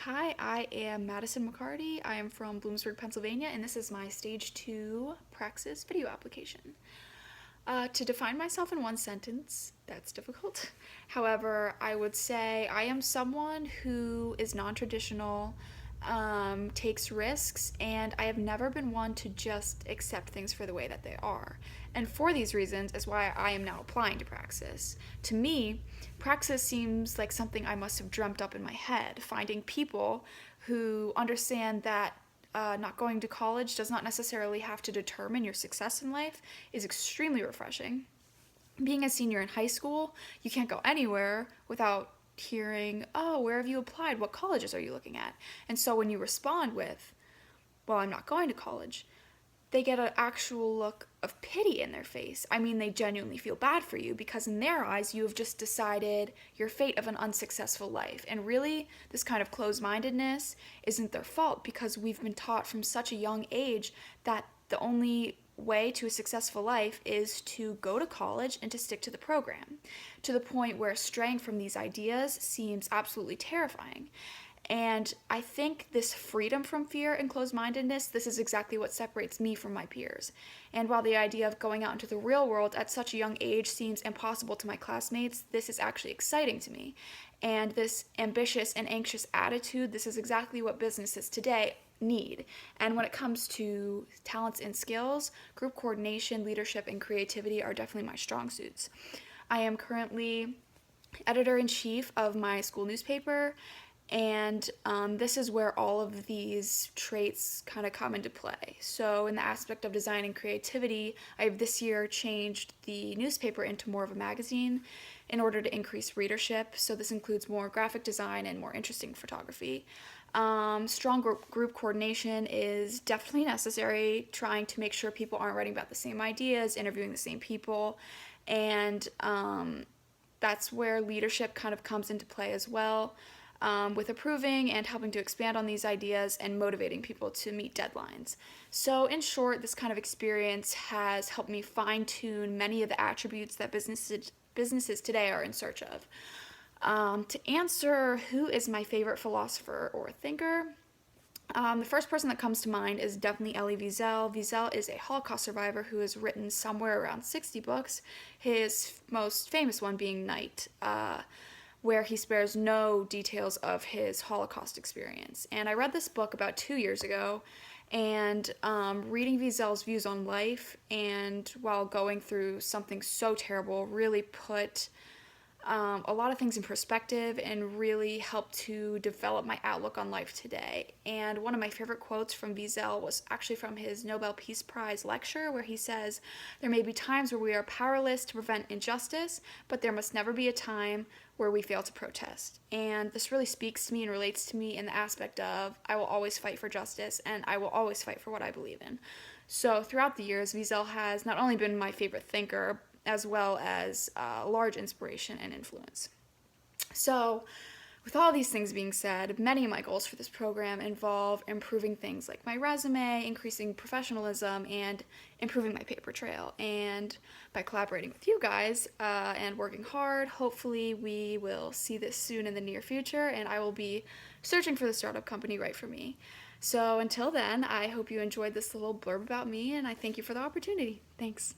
Hi, I am Madison McCarty. I am from Bloomsburg, Pennsylvania, and this is my Stage 2 Praxis video application. To define myself in one sentence, that's difficult. However, I would say I am someone who is non traditional, takes risks, and I have never been one to just accept things for the way that they are. And for these reasons is why I am now applying to Praxis. To me, Praxis seems like something I must have dreamt up in my head, finding people who understand that not going to college does not necessarily have to determine your success in life is extremely refreshing. Being a senior in high school, you can't go anywhere without hearing, oh, where have you applied? What colleges are you looking at? And so when you respond with, well, I'm not going to college, they get an actual look of pity in their face. I mean, they genuinely feel bad for you because, in their eyes, you have just decided your fate of an unsuccessful life. And really, this kind of closed mindedness isn't their fault because we've been taught from such a young age that the only way to a successful life is to go to college and to stick to the program, to the point where straying from these ideas seems absolutely terrifying. And I think this freedom from fear and closed mindedness, this is exactly what separates me from my peers. And while the idea of going out into the real world at such a young age seems impossible to my classmates, this is actually exciting to me. And this ambitious and anxious attitude, this is exactly what businesses today need. And when it comes to talents and skills, group coordination, leadership, and creativity are definitely my strong suits. I am currently editor in chief of my school newspaper, and this is where all of these traits kind of come into play. So, in the aspect of design and creativity, I've this year changed the newspaper into more of a magazine in order to increase readership. So, this includes more graphic design and more interesting photography. Strong group coordination is definitely necessary, trying to make sure people aren't writing about the same ideas, interviewing the same people, and that's where leadership kind of comes into play as well, with approving and helping to expand on these ideas and motivating people to meet deadlines. So, in short, this kind of experience has helped me fine tune many of the attributes that businesses today are in search of. To answer who is my favorite philosopher or thinker, the first person that comes to mind is definitely Elie Wiesel. Wiesel is a Holocaust survivor who has written somewhere around 60 books, his most famous one being Night, where he spares no details of his Holocaust experience. And I read this book about 2 years ago, and reading Wiesel's views on life and while going through something so terrible really put a lot of things in perspective and really helped to develop my outlook on life today. And one of my favorite quotes from Wiesel was actually from his Nobel Peace Prize lecture, where he says, "There may be times where we are powerless to prevent injustice, but there must never be a time where we fail to protest." And this really speaks to me and relates to me in the aspect of I will always fight for justice and I will always fight for what I believe in. So throughout the years, Wiesel has not only been my favorite thinker, as well as large inspiration and influence. So, with all these things being said, many of my goals for this program involve improving things like my resume, increasing professionalism, and improving my paper trail. And by collaborating with you guys and working hard, hopefully we will see this soon in the near future, and I will be searching for the startup company right for me. So until then, I hope you enjoyed this little blurb about me, and I thank you for the opportunity. Thanks.